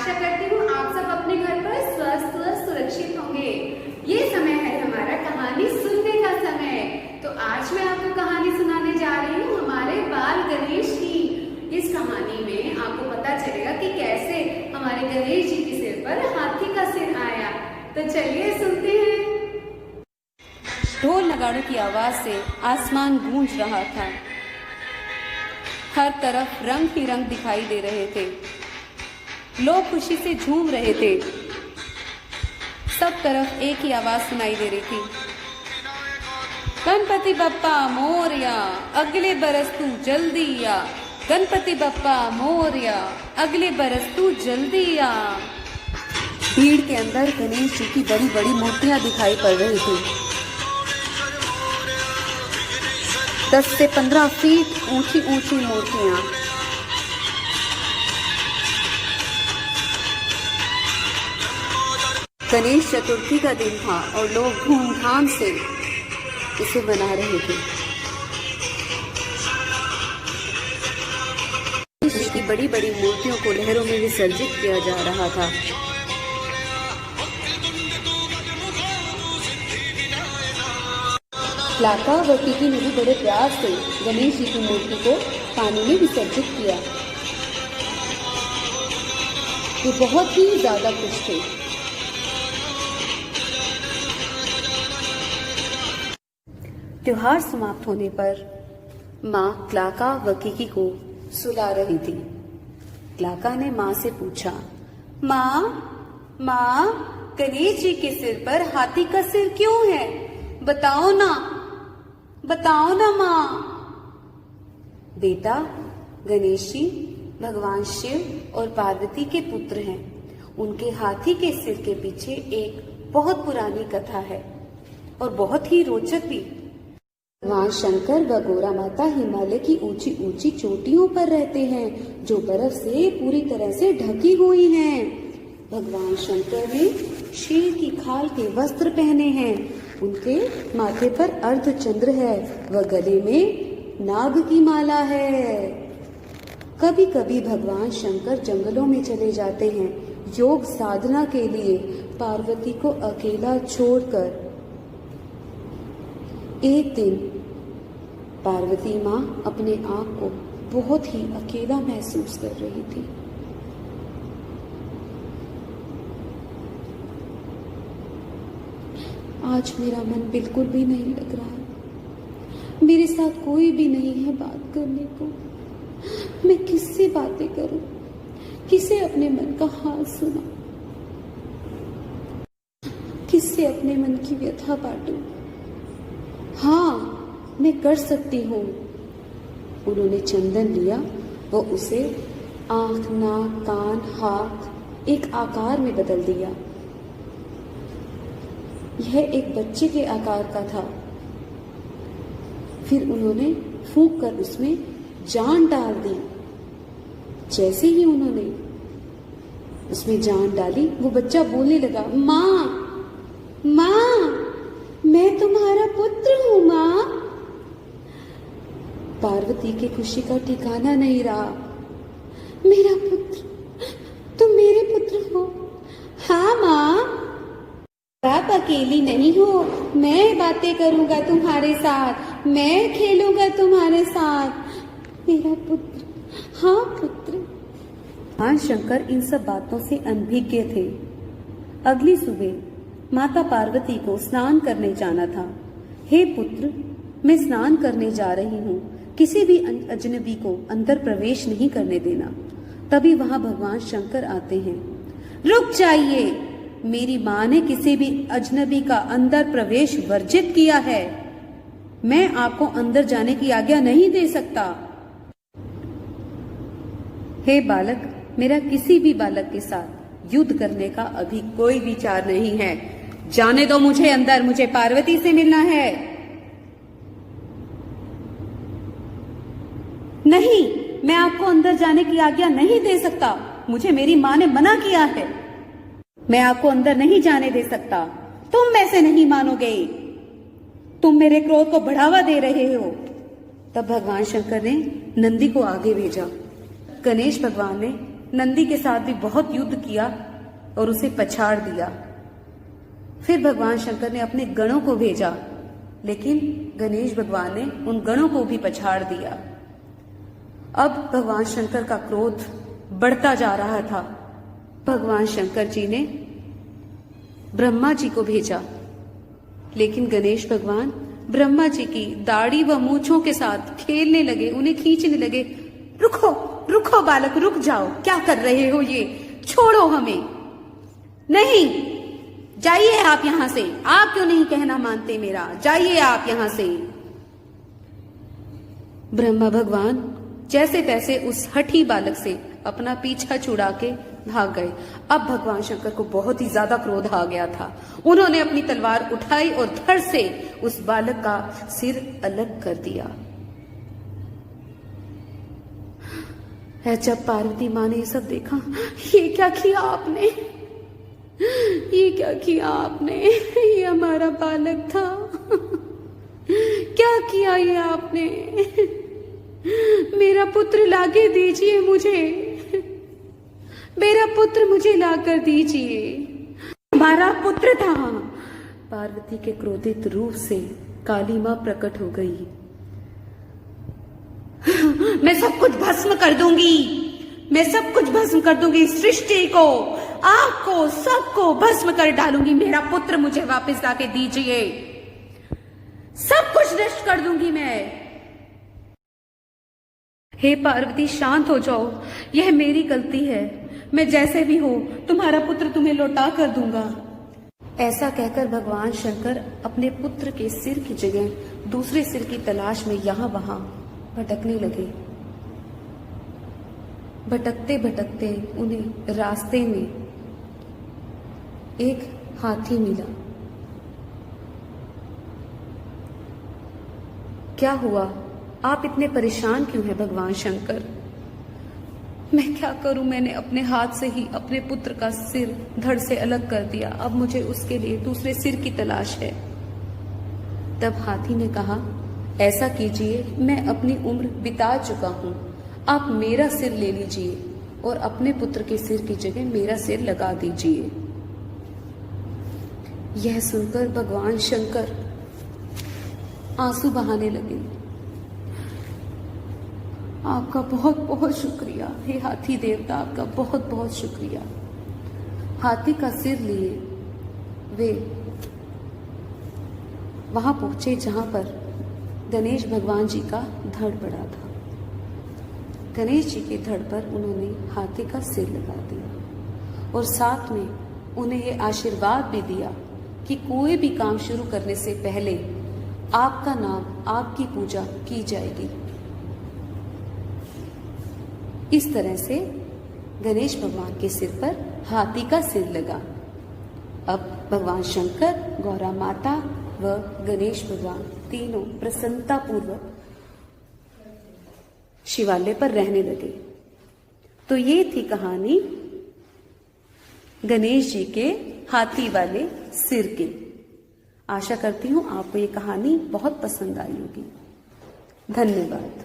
आशा करती हूँ आप सब अपने घर पर स्वस्थ व सुरक्षित होंगे। ये समय है हमारा कहानी सुनने का समय। तो आज मैं आपको कहानी सुनाने जा रही हूँ हमारे बाल गणेश की। इस कहानी में आपको पता चलेगा कि कैसे हमारे गणेश जी के सिर पर हाथी का सिर आया। तो चलिए सुनते हैं। ढोल नगाड़ों की आवाज से आसमान गूंज रहा था। हर तरफ रंग ही रंग दिखाई दे रहे थे। लोग खुशी से झूम रहे थे। सब तरफ एक ही आवाज सुनाई दे रही थी, गणपति बप्पा मोरया, अगले बरस तू जल्दी आ। गणपति बप्पा मोरया, अगले बरस तू जल्दी आ। भीड़ के अंदर गणेश जी की बड़ी बड़ी मूर्तियां दिखाई पड़ रही थी। 10 से 15 फीट ऊंची ऊंची मूर्तियां। गणेश चतुर्थी का दिन था और लोग धूमधाम से इसे मना रहे थे। गणेश की बड़ी बड़ी मूर्तियों को लहरों में विसर्जित किया जा रहा था। लाका व कीकी ने भी बड़े प्यार से गणेश जी की मूर्ति को पानी में विसर्जित किया। वे बहुत ही ज्यादा खुश थे। त्योहार समाप्त होने पर माँ क्लाका व कीकी को सुला रही थी। क्लाका ने माँ से पूछा, माँ गणेश जी के सिर पर हाथी का सिर क्यों है? बताओ ना माँ। बेटा, गणेश जी भगवान शिव और पार्वती के पुत्र हैं। उनके हाथी के सिर के पीछे एक बहुत पुरानी कथा है और बहुत ही रोचक भी। भगवान शंकर व गौरा माता हिमालय की ऊंची ऊंची चोटियों पर रहते हैं, जो बर्फ से पूरी तरह से ढकी हुई हैं। भगवान शंकर ने शेर की खाल के वस्त्र पहने हैं। उनके माथे पर अर्धचंद्र है व गले में नाग की माला है। कभी कभी भगवान शंकर जंगलों में चले जाते हैं योग साधना के लिए, पार्वती को अकेला छोड़कर। एक दिन पार्वती माँ अपने आप को बहुत ही अकेला महसूस कर रही थी। आज मेरा मन बिल्कुल भी नहीं लग रहा। मेरे साथ कोई भी नहीं है बात करने को। मैं किससे बातें करूं? किसे अपने मन का हाल सुना? किससे अपने मन की व्यथा बांटूं? हाँ, मैं कर सकती हूँ। उन्होंने चंदन लिया वो उसे आंख, नाक, कान, हाथ एक आकार में बदल दिया। यह एक बच्चे के आकार का था। फिर उन्होंने फूंक कर उसमें जान डाल दी। जैसे ही उन्होंने उसमें जान डाली, वो बच्चा बोलने लगा, माँ मैं तुम्हारा पुत्र हूँ माँ। पार्वती की खुशी का ठिकाना नहीं रहा। मेरा पुत्र, तुम मेरे पुत्र हो? हाँ माँ, आप अकेली नहीं हो। मैं बातें करूंगा तुम्हारे साथ, मैं खेलूंगा तुम्हारे साथ। मेरा पुत्र, हाँ पुत्र। भगवान शंकर इन सब बातों से अनभिज्ञ थे। अगली सुबह माता पार्वती को स्नान करने जाना था। हे पुत्र, मैं स्नान करने जा रही हूँ। किसी भी अजनबी को अंदर प्रवेश नहीं करने देना। तभी वहां भगवान शंकर आते हैं। रुक जाइए, मेरी माँ ने किसी भी अजनबी का अंदर प्रवेश वर्जित किया है। मैं आपको अंदर जाने की आज्ञा नहीं दे सकता। हे बालक, मेरा किसी भी बालक के साथ युद्ध करने का अभी कोई विचार नहीं है। जाने दो मुझे अंदर, मुझे पार्वती से मिलना है। नहीं, मैं आपको अंदर जाने की आज्ञा नहीं दे सकता। मुझे मेरी माँ ने मना किया है। मैं आपको अंदर नहीं जाने दे सकता। तुम वैसे नहीं मानोगे। तुम मेरे क्रोध को बढ़ावा दे रहे हो। तब भगवान शंकर ने नंदी को आगे भेजा। गणेश भगवान ने नंदी के साथ भी बहुत युद्ध किया और उसे पछाड़ दिया। फिर भगवान शंकर ने अपने गणों को भेजा, लेकिन गणेश भगवान ने उन गणों को भी पछाड़ दिया। अब भगवान शंकर का क्रोध बढ़ता जा रहा था। भगवान शंकर जी ने ब्रह्मा जी को भेजा, लेकिन गणेश भगवान ब्रह्मा जी की दाढ़ी व मूंछों के साथ खेलने लगे, उन्हें खींचने लगे। रुको रुको बालक, रुक जाओ, क्या कर रहे हो ये, छोड़ो हमें। नहीं, जाइए आप यहां से, आप क्यों नहीं कहना मानते मेरा, जाइए आप यहां से। ब्रह्मा भगवान जैसे तैसे उस हठी बालक से अपना पीछा छुड़ा के भाग गए। अब भगवान शंकर को बहुत ही ज्यादा क्रोध आ गया था। उन्होंने अपनी तलवार उठाई और धड़ से उस बालक का सिर अलग कर दिया। जब पार्वती माँ ने ये सब देखा, ये क्या किया आपने, ये क्या किया आपने, ये हमारा बालक था, क्या किया ये आपने, मेरा पुत्र लाके दीजिए मुझे, मेरा पुत्र मुझे लाकर दीजिए, हमारा पुत्र था। पार्वती के क्रोधित रूप से काली मां प्रकट हो गई। मैं सब कुछ भस्म कर दूंगी, मैं सब कुछ भस्म कर दूंगी, सृष्टि को, आपको, सबको भस्म कर डालूंगी, मेरा पुत्र मुझे वापस लाके दीजिए, सब कुछ नष्ट कर दूंगी मैं। हे पार्वती, शांत हो जाओ, यह मेरी गलती है, मैं जैसे भी हो तुम्हारा पुत्र तुम्हें लौटा कर दूंगा। ऐसा कहकर भगवान शंकर अपने पुत्र के सिर की जगह दूसरे सिर की तलाश में यहां वहां भटकने लगे। भटकते भटकते उन्हें रास्ते में एक हाथी मिला। क्या हुआ, आप इतने परेशान क्यों हैं भगवान शंकर? मैं क्या करूं, मैंने अपने हाथ से ही अपने पुत्र का सिर धड़ से अलग कर दिया, अब मुझे उसके लिए दूसरे सिर की तलाश है। तब हाथी ने कहा, ऐसा कीजिए, मैं अपनी उम्र बिता चुका हूं, आप मेरा सिर ले लीजिए और अपने पुत्र के सिर की जगह मेरा सिर लगा दीजिए। यह सुनकर भगवान शंकर आंसू बहाने लगे। आपका बहुत बहुत शुक्रिया हे हाथी देवता, आपका बहुत बहुत शुक्रिया। हाथी का सिर लिए वे वहां पहुंचे जहां पर गणेश भगवान जी का धड़ पड़ा था। गणेश जी के धड़ पर उन्होंने हाथी का सिर लगा दिया और साथ में उन्हें ये आशीर्वाद भी दिया कि कोई भी काम शुरू करने से पहले आपका नाम, आपकी पूजा की जाएगी। इस तरह से गणेश भगवान के सिर पर हाथी का सिर लगा। अब भगवान शंकर, गौरा माता व गणेश भगवान तीनों प्रसन्नता पूर्वक शिवालय पर रहने लगे। तो ये थी कहानी गणेश जी के हाथी वाले सिर की। आशा करती हूँ आपको ये कहानी बहुत पसंद आई होगी। धन्यवाद।